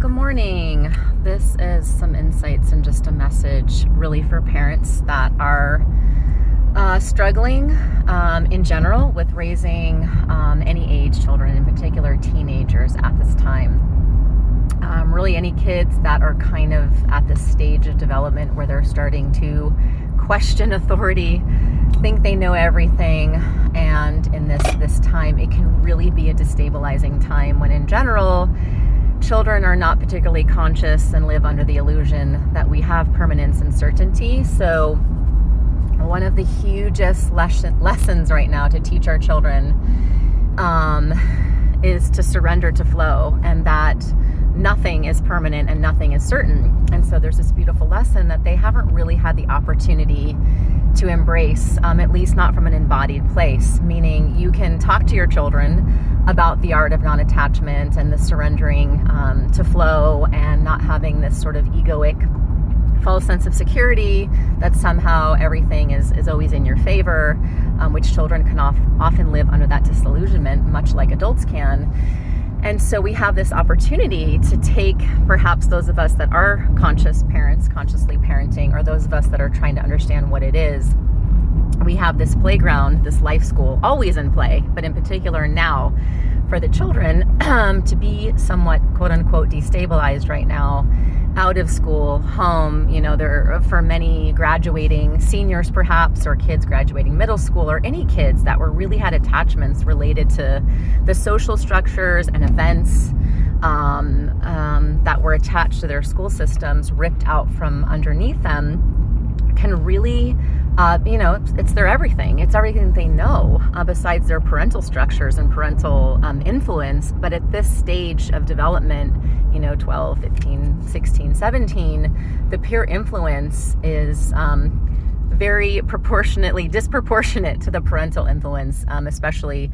Good morning. This is some insights and just a message really for parents that are struggling in general with raising any age children, in particular teenagers at this time. Really any kids that are kind of at this stage of development where they're starting to question authority, think they know everything, and in this time it can really be a destabilizing time when in general children are not particularly conscious and live under the illusion that we have permanence and certainty. So one of the hugest lessons right now to teach our children is to surrender to flow, and that nothing is permanent and nothing is certain. And so there's this beautiful lesson that they haven't really had the opportunity to embrace, at least not from an embodied place, meaning you can talk to your children about the art of non-attachment and the surrendering to flow and not having this sort of egoic false sense of security that somehow everything is always in your favor, which children can often live under that disillusionment, much like adults can. And so we have this opportunity to take perhaps those of us that are conscious parents, consciously parenting, or those of us that are trying to understand what it is. We have this playground, this life school, always in play, but in particular now for the children to be somewhat quote unquote destabilized right now, out of school, home. There for many graduating seniors perhaps, or kids graduating middle school, or any kids that really had attachments related to the social structures and events that were attached to their school systems, ripped out from underneath them, can really, it's their everything. It's everything they know besides their parental structures and parental influence. But at this stage of development, 12, 15, 16, 17, the peer influence is very disproportionate to the parental influence, especially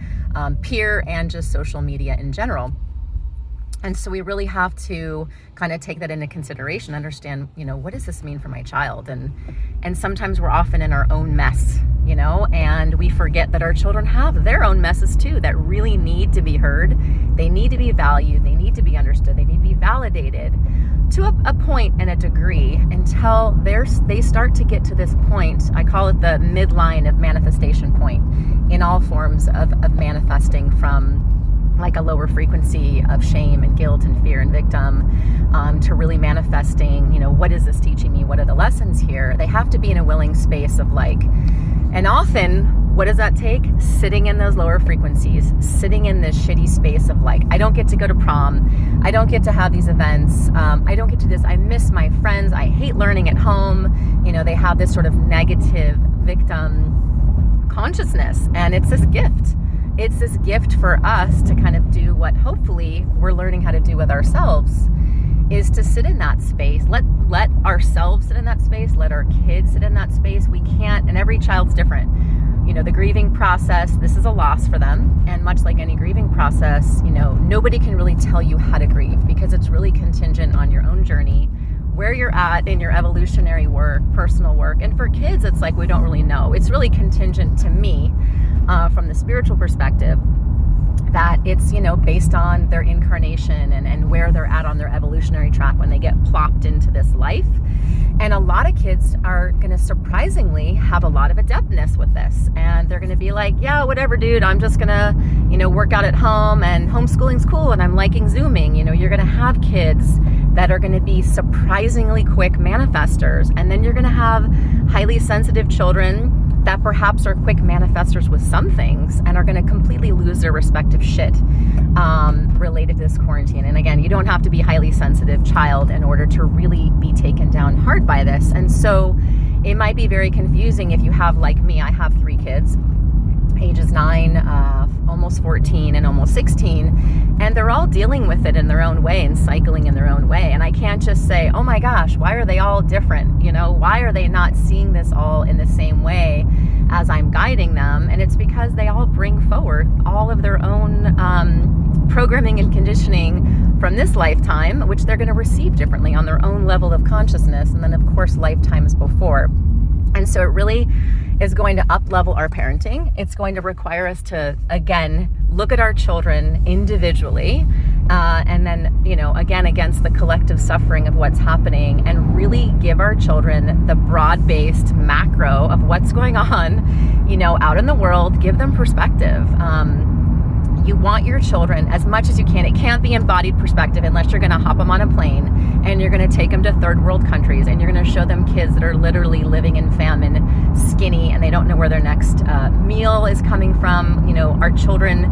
peer and just social media in general. And so we really have to kind of take that into consideration, understand, what does this mean for my child? And sometimes we're often in our own mess, and we forget that our children have their own messes too that really need to be heard. They need to be valued. They need to be understood. They need to be validated to a point and a degree until they start to get to this point. I call it the midline of manifestation point in all forms of manifesting, from like a lower frequency of shame and guilt and fear and victim, to really manifesting, what is this teaching me? What are the lessons here? They have to be in a willing space of and often what does that take? Sitting in those lower frequencies, sitting in this shitty space of I don't get to go to prom. I don't get to have these events. I don't get to this. I miss my friends. I hate learning at home. They have this sort of negative victim consciousnnet, and it's this gift. It's this gift for us to kind of do what hopefully we're learning how to do with ourselves, is to sit in that space. Let ourselves sit in that space. Let our kids sit in that space. We can't, and every child's different. The grieving process, this is a loss for them. And much like any grieving process, nobody can really tell you how to grieve, because it's really contingent on your own journey, where you're at in your evolutionary work, personal work. And for kids, it's we don't really know. It's really contingent to me, from the spiritual perspective, that it's, based on their incarnation and where they're at on their evolutionary track when they get plopped into this life. And a lot of kids are going to surprisingly have a lot of adeptness with this. And they're going to be yeah, whatever, dude, I'm just going to, work out at home, and homeschooling's cool, and I'm liking Zooming. You're going to have kids that are going to be surprisingly quick manifestors. And then you're going to have highly sensitive children that perhaps are quick manifestors with some things and are going to completely lose their respective shit related to this quarantine. And again, you don't have to be a highly sensitive child in order to really be taken down hard by this. And so it might be very confusing if you have, like me, I have 3 kids, ages 9, almost 14, and almost 16, and they're all dealing with it in their own way and cycling in their own way. And I can't just say, oh my gosh, why are they all different? Why are they not seeing this all in the same way as I'm guiding them? And it's because they all bring forward all of their own programming and conditioning from this lifetime, which they're going to receive differently on their own level of consciousness, and then of course lifetimes before. And so it really is going to up-level our parenting. It's going to require us to, again, look at our children individually and then, again, against the collective suffering of what's happening, and really give our children the broad-based macro of what's going on, out in the world. Give them perspective. You want your children as much as you can. It can't be embodied perspective unless you're going to hop them on a plane and you're going to take them to third world countries and you're going to show them kids that are literally living in famine, skinny, and they don't know where their next meal is coming from. Our children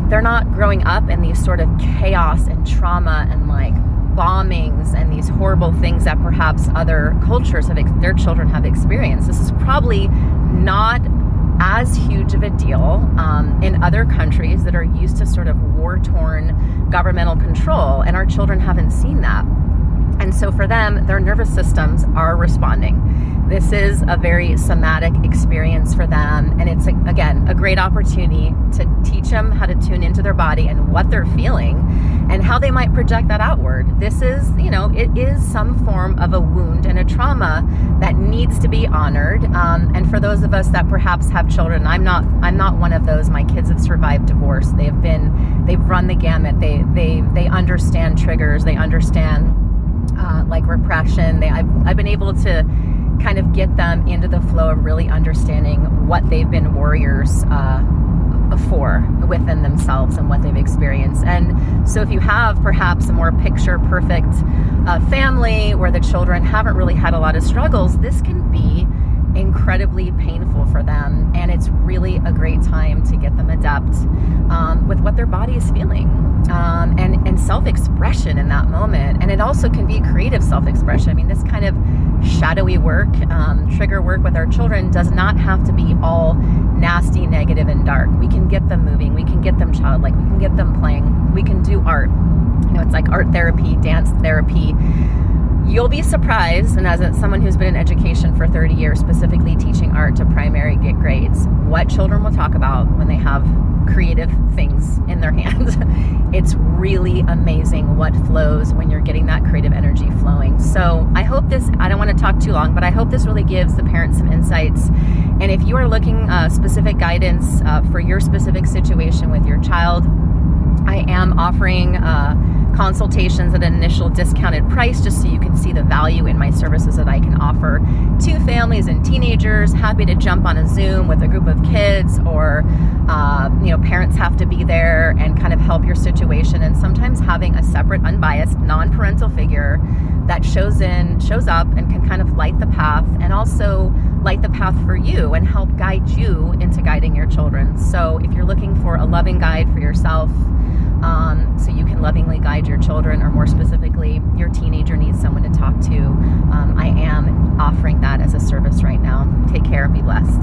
they're not growing up in these sort of chaos and trauma and like bombings and these horrible things that perhaps other cultures their children have experienced. This is probably not as huge of a deal in other countries that are used to sort of war-torn governmental control, and our children haven't seen that. And so for them, their nervous systems are responding. This is a very somatic experience for them, and it's, again, a great opportunity to teach them how to tune into their body and what they're feeling and how they might project that outward. This is, it is some form of a wound and a trauma that needs to be honored. And for those of us that perhaps have children, I'm not one of those. My kids have survived divorce. They've run the gamut. They understand triggers. They understand like repression. I've been able to kind of get them into the flow of really understanding what they've been warriors for within themselves and what they've experienced. And so if you have perhaps a more picture perfect family where the children haven't really had a lot of struggles, this can be incredibly painful for them, and it's really a great time to get them adept with what their body is feeling, and self-expression in that moment. And it also can be creative self-expression. I mean, this kind of shadowy work, trigger work with our children does not have to be all nasty, negative, and dark. We can get them moving, we can get them childlike, we can get them playing, we can do art. It's like art therapy, dance therapy. You'll be surprised, and as someone who's been in education for 30 years, specifically teaching art to primary get grades, what children will talk about when they have creative things in their hands. It's really amazing what flows when you're getting that creative energy flowing. So I hope I don't want to talk too long, but I hope this really gives the parents some insights. And if you are looking specific guidance for your specific situation with your child, I am offering consultations at an initial discounted price, just so you can see the value in my services that I can offer to families and teenagers. Happy to jump on a Zoom with a group of kids, or parents have to be there and kind of help your situation. And sometimes having a separate, unbiased, non-parental figure that shows up and can kind of light the path, and also light the path for you and help guide you into guiding your children. So if you're looking for a loving guide for yourself, so you can lovingly guide your children, or more specifically, your teenager needs someone to talk to, I am offering that as a service right now. Take care and be blessed.